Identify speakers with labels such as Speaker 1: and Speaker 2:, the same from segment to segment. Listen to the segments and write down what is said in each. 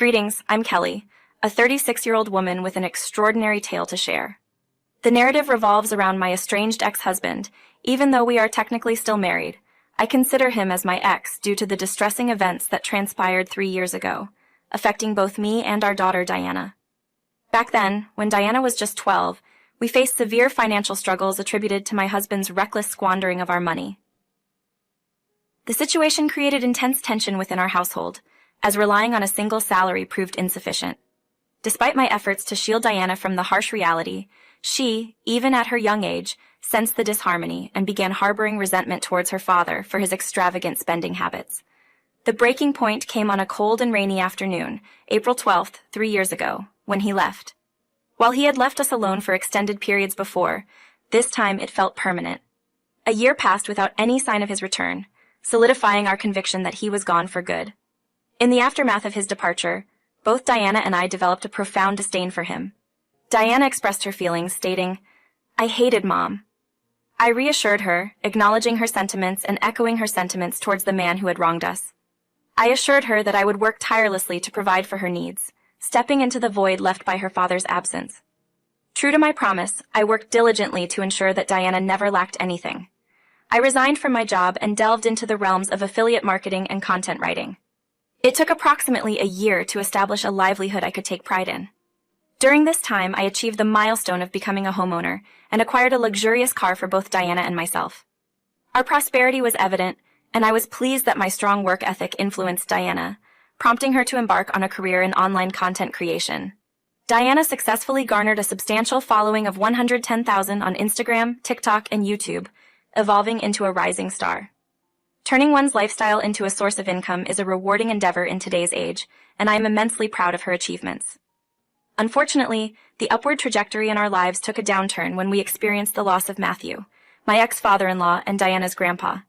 Speaker 1: Greetings, I'm Kelly, a 36-year-old woman with an extraordinary tale to share. The narrative revolves around my estranged ex-husband. Even though we are technically still married, I consider him as my ex due to the distressing events that transpired 3 years ago, affecting both me and our daughter Diana. Back then, when Diana was just 12, we faced severe financial struggles attributed to my husband's reckless squandering of our money. The situation created intense tension within our household, as relying on a single salary proved insufficient. Despite my efforts to shield Diana from the harsh reality, she, even at her young age, sensed the disharmony and began harboring resentment towards her father for his extravagant spending habits. The breaking point came on a cold and rainy afternoon, April 12th, 3 years ago, when he left. While he had left us alone for extended periods before, this time it felt permanent. A year passed without any sign of his return, solidifying our conviction that he was gone for good. In the aftermath of his departure, both Diana and I developed a profound disdain for him. Diana expressed her feelings, stating, "I hated Mom." I reassured her, acknowledging her sentiments and echoing her sentiments towards the man who had wronged us. I assured her that I would work tirelessly to provide for her needs, stepping into the void left by her father's absence. True to my promise, I worked diligently to ensure that Diana never lacked anything. I resigned from my job and delved into the realms of affiliate marketing and content writing. It took approximately a year to establish a livelihood I could take pride in. During this time, I achieved the milestone of becoming a homeowner and acquired a luxurious car for both Diana and myself. Our prosperity was evident, and I was pleased that my strong work ethic influenced Diana, prompting her to embark on a career in online content creation. Diana successfully garnered a substantial following of 110,000 on Instagram, TikTok, and YouTube, evolving into a rising star. Turning one's lifestyle into a source of income is a rewarding endeavor in today's age, and I am immensely proud of her achievements. Unfortunately, the upward trajectory in our lives took a downturn when we experienced the loss of Matthew, my ex-father-in-law and Diana's grandpa.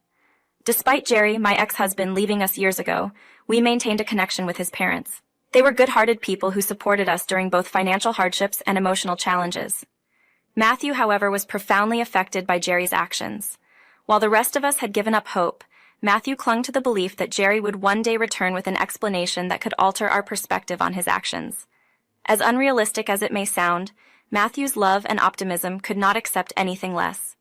Speaker 1: Despite Jerry, my ex-husband, leaving us years ago, we maintained a connection with his parents. They were good-hearted people who supported us during both financial hardships and emotional challenges. Matthew, however, was profoundly affected by Jerry's actions. While the rest of us had given up hope, Matthew clung to the belief that Jerry would one day return with an explanation that could alter our perspective on his actions. As unrealistic as it may sound, Matthew's love and optimism could not accept anything less.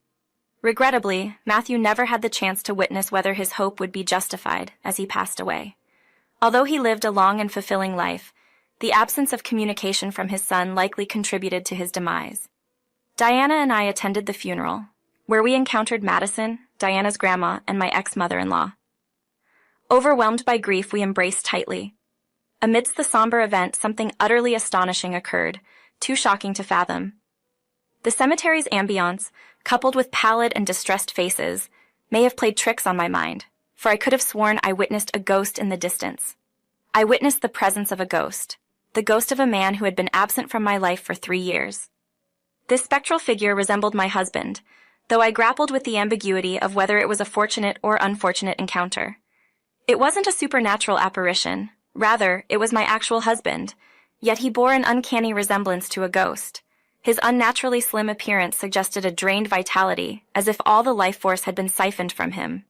Speaker 1: Regrettably, Matthew never had the chance to witness whether his hope would be justified as he passed away. Although he lived a long and fulfilling life, the absence of communication from his son likely contributed to his demise. Diana and I attended the funeral, where we encountered Madison, Diana's grandma, and my ex-mother-in-law. Overwhelmed by grief, we embraced tightly. Amidst the somber event, something utterly astonishing occurred, too shocking to fathom. The cemetery's ambiance, coupled with pallid and distressed faces, may have played tricks on my mind, for I could have sworn I witnessed a ghost in the distance. I witnessed the presence of a ghost, the ghost of a man who had been absent from my life for 3 years. This spectral figure resembled my husband, though I grappled with the ambiguity of whether it was a fortunate or unfortunate encounter. It wasn't a supernatural apparition, rather, it was my actual husband, yet he bore an uncanny resemblance to a ghost. His unnaturally slim appearance suggested a drained vitality, as if all the life force had been siphoned from him.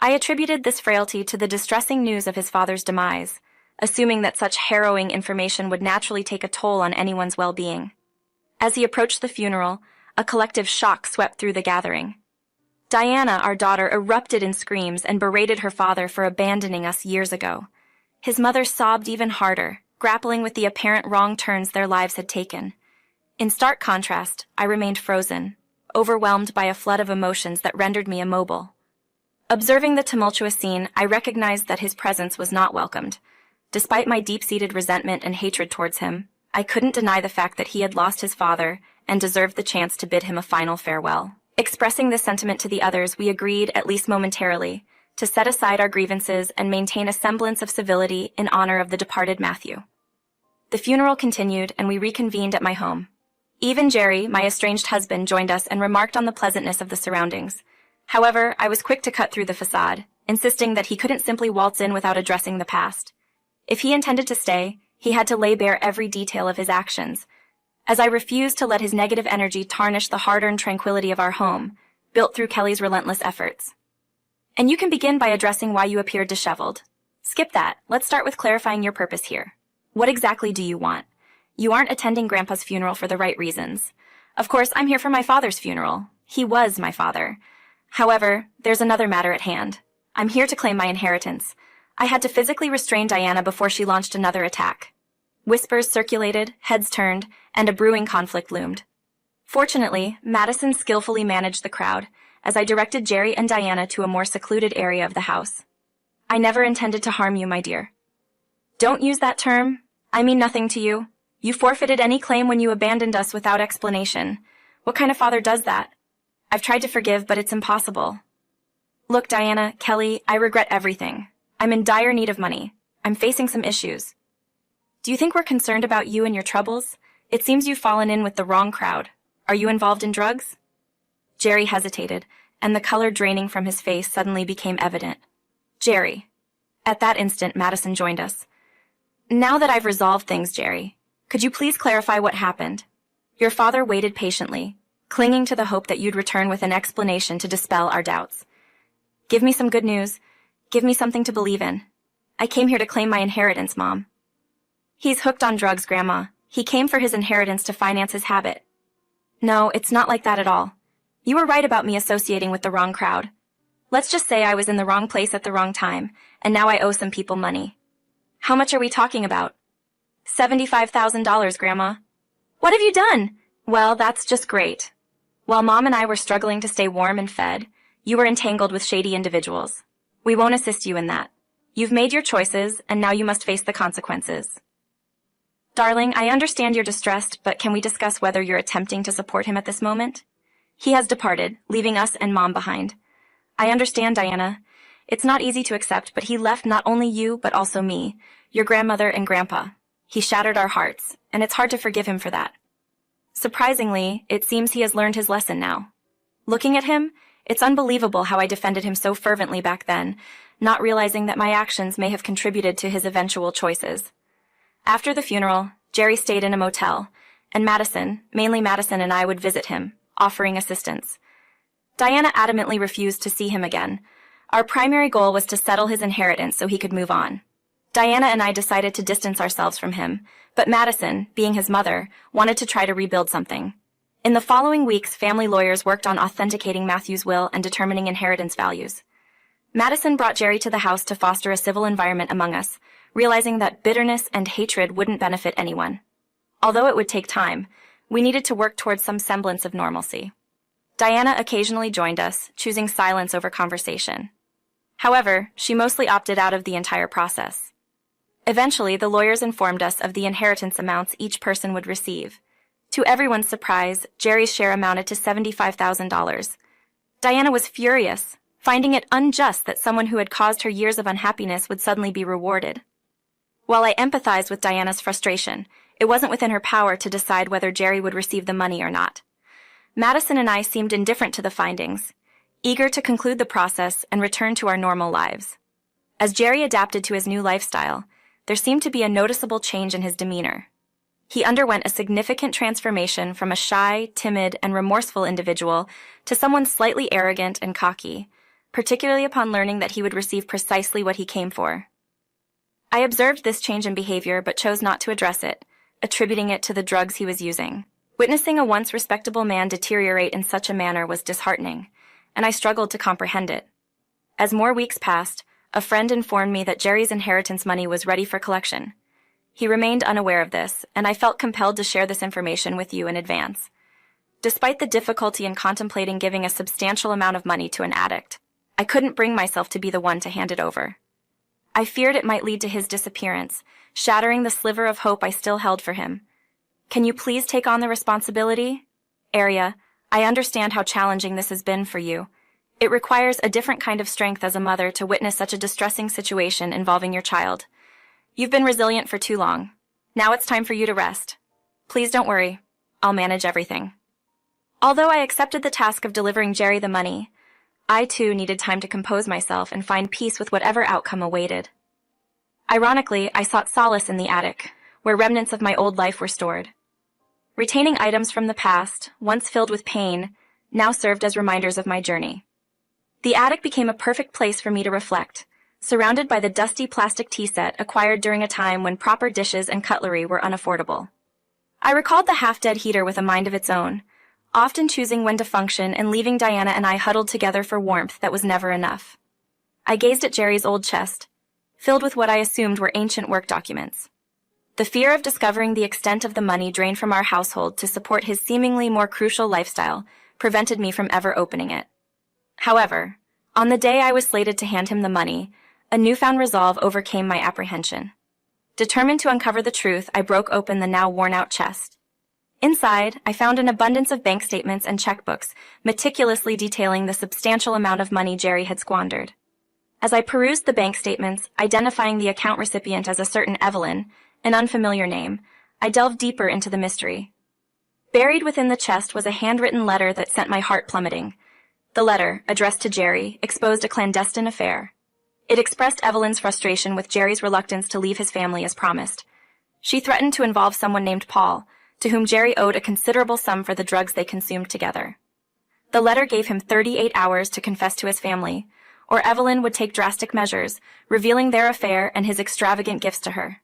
Speaker 1: I attributed this frailty to the distressing news of his father's demise, assuming that such harrowing information would naturally take a toll on anyone's well-being. As he approached the funeral, a collective shock swept through the gathering. Diana, our daughter, erupted in screams and berated her father for abandoning us years ago. His mother sobbed even harder, grappling with the apparent wrong turns their lives had taken. In stark contrast, I remained frozen, overwhelmed by a flood of emotions that rendered me immobile. Observing the tumultuous scene, I recognized that his presence was not welcomed. Despite my deep-seated resentment and hatred towards him, I couldn't deny the fact that he had lost his father and deserved the chance to bid him a final farewell. Expressing this sentiment to the others, we agreed, at least momentarily, to set aside our grievances and maintain a semblance of civility in honor of the departed Matthew. The funeral continued, and we reconvened at my home. Even Jerry, my estranged husband, joined us and remarked on the pleasantness of the surroundings. However, I was quick to cut through the facade, insisting that he couldn't simply waltz in without addressing the past. If he intended to stay, he had to lay bare every detail of his actions, as I refused to let his negative energy tarnish the hard-earned tranquility of our home, built through Kelly's relentless efforts. And you can begin by addressing why you appeared disheveled. Skip that, let's start with clarifying your purpose here. What exactly do you want? You aren't attending Grandpa's funeral for the right reasons. Of course, I'm here for my father's funeral. He was my father. However, there's another matter at hand. I'm here to claim my inheritance. I had to physically restrain Diana before she launched another attack. Whispers circulated, heads turned, and a brewing conflict loomed. Fortunately, Madison skillfully managed the crowd, as I directed Jerry and Diana to a more secluded area of the house. I never intended to harm you, my dear. Don't use that term. I mean nothing to you. You forfeited any claim when you abandoned us without explanation. What kind of father does that? I've tried to forgive, but it's impossible. Look, Diana, Kelly, I regret everything. I'm in dire need of money. I'm facing some issues. Do you think we're concerned about you and your troubles? It seems you've fallen in with the wrong crowd. Are you involved in drugs? Jerry hesitated, and the color draining from his face suddenly became evident. Jerry. At that instant, Madison joined us. Now that I've resolved things, Jerry, could you please clarify what happened? Your father waited patiently, clinging to the hope that you'd return with an explanation to dispel our doubts. Give me some good news. Give me something to believe in. I came here to claim my inheritance, Mom. He's hooked on drugs, Grandma. He came for his inheritance to finance his habit. No, it's not like that at all. You were right about me associating with the wrong crowd. Let's just say I was in the wrong place at the wrong time, and now I owe some people money. How much are we talking about? $75,000, Grandma. What have you done? Well, that's just great. While Mom and I were struggling to stay warm and fed, you were entangled with shady individuals. We won't assist you in that. You've made your choices, and now you must face the consequences. Darling, I understand you're distressed, but can we discuss whether you're attempting to support him at this moment? He has departed, leaving us and Mom behind. I understand, Diana. It's not easy to accept, but he left not only you, but also me, your grandmother and Grandpa. He shattered our hearts, and it's hard to forgive him for that. Surprisingly, it seems he has learned his lesson now. Looking at him, it's unbelievable how I defended him so fervently back then, not realizing that my actions may have contributed to his eventual choices. After the funeral, Jerry stayed in a motel, and Madison, mainly Madison, and I would visit him, offering assistance. Diana adamantly refused to see him again. Our primary goal was to settle his inheritance so he could move on. Diana and I decided to distance ourselves from him, but Madison, being his mother, wanted to try to rebuild something. In the following weeks, family lawyers worked on authenticating Matthew's will and determining inheritance values. Madison brought Jerry to the house to foster a civil environment among us, realizing that bitterness and hatred wouldn't benefit anyone. Although it would take time, we needed to work towards some semblance of normalcy. Diana occasionally joined us, choosing silence over conversation. However, she mostly opted out of the entire process. Eventually, the lawyers informed us of the inheritance amounts each person would receive. To everyone's surprise, Jerry's share amounted to $75,000. Diana was furious, finding it unjust that someone who had caused her years of unhappiness would suddenly be rewarded. While I empathized with Diana's frustration, it wasn't within her power to decide whether Jerry would receive the money or not. Madison and I seemed indifferent to the findings, eager to conclude the process and return to our normal lives. As Jerry adapted to his new lifestyle, there seemed to be a noticeable change in his demeanor. He underwent a significant transformation from a shy, timid, and remorseful individual to someone slightly arrogant and cocky, particularly upon learning that he would receive precisely what he came for. I observed this change in behavior but chose not to address it, attributing it to the drugs he was using. Witnessing a once respectable man deteriorate in such a manner was disheartening, and I struggled to comprehend it. As more weeks passed, a friend informed me that Jerry's inheritance money was ready for collection. He remained unaware of this, and I felt compelled to share this information with you in advance. Despite the difficulty in contemplating giving a substantial amount of money to an addict, I couldn't bring myself to be the one to hand it over. I feared it might lead to his disappearance, shattering the sliver of hope I still held for him. Can you please take on the responsibility? Arya, I understand how challenging this has been for you. It requires a different kind of strength as a mother to witness such a distressing situation involving your child. You've been resilient for too long. Now it's time for you to rest. Please don't worry. I'll manage everything. Although I accepted the task of delivering Jerry the money, I too needed time to compose myself and find peace with whatever outcome awaited. Ironically, I sought solace in the attic, where remnants of my old life were stored. Retaining items from the past, once filled with pain, now served as reminders of my journey. The attic became a perfect place for me to reflect, surrounded by the dusty plastic tea set acquired during a time when proper dishes and cutlery were unaffordable. I recalled the half-dead heater with a mind of its own, often choosing when to function and leaving Diana and I huddled together for warmth that was never enough. I gazed at Jerry's old chest, filled with what I assumed were ancient work documents. The fear of discovering the extent of the money drained from our household to support his seemingly more crucial lifestyle prevented me from ever opening it. However, on the day I was slated to hand him the money, a newfound resolve overcame my apprehension. Determined to uncover the truth, I broke open the now worn-out chest. Inside, I found an abundance of bank statements and checkbooks, meticulously detailing the substantial amount of money Jerry had squandered. As I perused the bank statements, identifying the account recipient as a certain Evelyn, an unfamiliar name, I delved deeper into the mystery. Buried within the chest was a handwritten letter that sent my heart plummeting. The letter, addressed to Jerry, exposed a clandestine affair. It expressed Evelyn's frustration with Jerry's reluctance to leave his family as promised. She threatened to involve someone named Paul, to whom Jerry owed a considerable sum for the drugs they consumed together. The letter gave him 38 hours to confess to his family, or Evelyn would take drastic measures, revealing their affair and his extravagant gifts to her.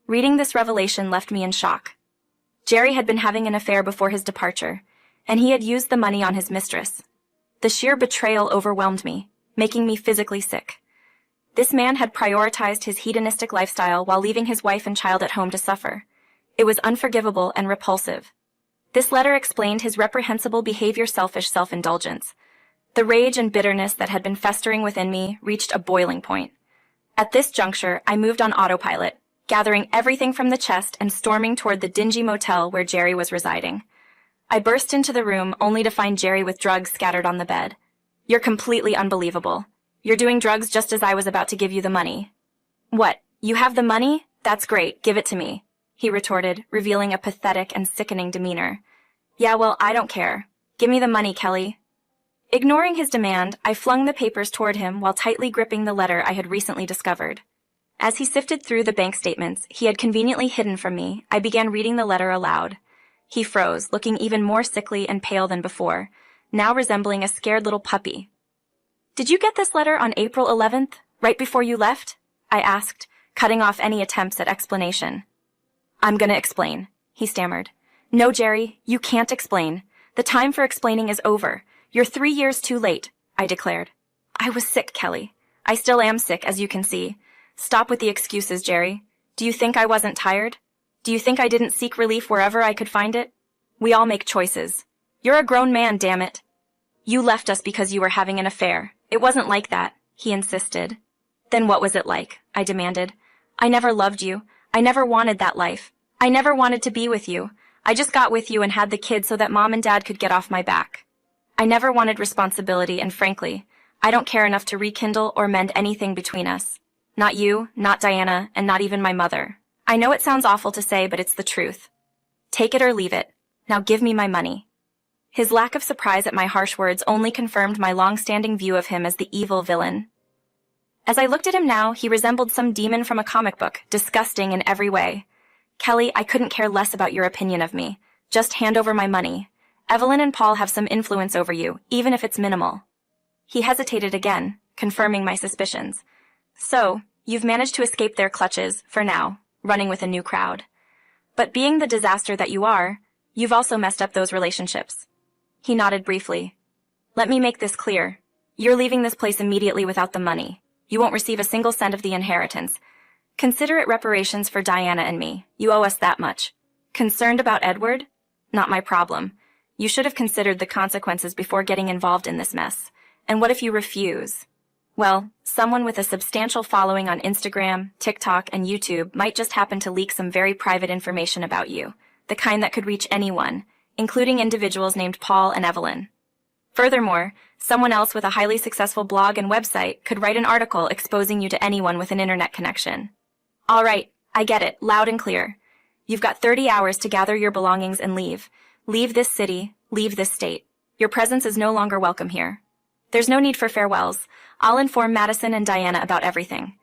Speaker 1: Reading this revelation left me in shock. Jerry had been having an affair before his departure, and he had used the money on his mistress. The sheer betrayal overwhelmed me, making me physically sick. This man had prioritized his hedonistic lifestyle while leaving his wife and child at home to suffer. It was unforgivable and repulsive. This letter explained his reprehensible behavior, selfish self-indulgence. The rage and bitterness that had been festering within me reached a boiling point. At this juncture, I moved on autopilot, gathering everything from the chest and storming toward the dingy motel where Jerry was residing. I burst into the room only to find Jerry with drugs scattered on the bed. "You're completely unbelievable. You're doing drugs just as I was about to give you the money." "What, you have the money? That's great, give it to me," he retorted, revealing a pathetic and sickening demeanor. "Yeah, well, I don't care. Give me the money, Kelly." Ignoring his demand, I flung the papers toward him while tightly gripping the letter I had recently discovered. As he sifted through the bank statements he had conveniently hidden from me, I began reading the letter aloud. He froze, looking even more sickly and pale than before, now resembling a scared little puppy. "Did you get this letter on April 11th, right before you left?" I asked, cutting off any attempts at explanation. "I'm gonna explain," he stammered. "No, Jerry, you can't explain. The time for explaining is over. You're 3 years too late," I declared. "I was sick, Kelly. I still am sick, as you can see. Stop with the excuses, Jerry. Do you think I wasn't tired? Do you think I didn't seek relief wherever I could find it? We all make choices. You're a grown man, damn it. You left us because you were having an affair. It wasn't like that," he insisted. "Then what was it like?" I demanded. "I never loved you. I never wanted that life. I never wanted to be with you. I just got with you and had the kids so that Mom and Dad could get off my back. I never wanted responsibility, and frankly, I don't care enough to rekindle or mend anything between us. Not you, not Diana, and not even my mother. I know it sounds awful to say, but it's the truth. Take it or leave it. Now give me my money." His lack of surprise at my harsh words only confirmed my long-standing view of him as the evil villain. As I looked at him now, he resembled some demon from a comic book, disgusting in every way. "Kelly, I couldn't care less about your opinion of me. Just hand over my money. Evelyn and Paul have some influence over you, even if it's minimal." He hesitated again, confirming my suspicions. "So, you've managed to escape their clutches, for now, running with a new crowd. But being the disaster that you are, you've also messed up those relationships." He nodded briefly. "Let me make this clear. You're leaving this place immediately without the money. You won't receive a single cent of the inheritance. Consider it reparations for Diana and me. You owe us that much. Concerned about Edward? Not my problem. You should have considered the consequences before getting involved in this mess. And what if you refuse? Well, someone with a substantial following on Instagram, TikTok, and YouTube might just happen to leak some very private information about you, the kind that could reach anyone, including individuals named Paul and Evelyn. Furthermore, someone else with a highly successful blog and website could write an article exposing you to anyone with an internet connection. All right, I get it, loud and clear. You've got 30 hours to gather your belongings and leave. Leave this city, leave this state. Your presence is no longer welcome here. There's no need for farewells. I'll inform Madison and Diana about everything.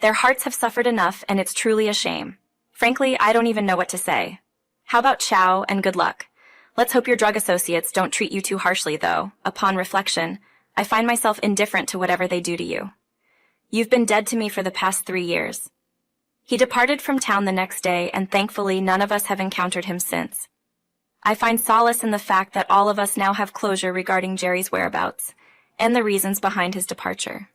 Speaker 1: Their hearts have suffered enough, and it's truly a shame. Frankly, I don't even know what to say. How about ciao and good luck? Let's hope your drug associates don't treat you too harshly, though. Upon reflection, I find myself indifferent to whatever they do to you. You've been dead to me for the past 3 years. He departed from town the next day, and thankfully none of us have encountered him since. I find solace in the fact that all of us now have closure regarding Jerry's whereabouts and the reasons behind his departure.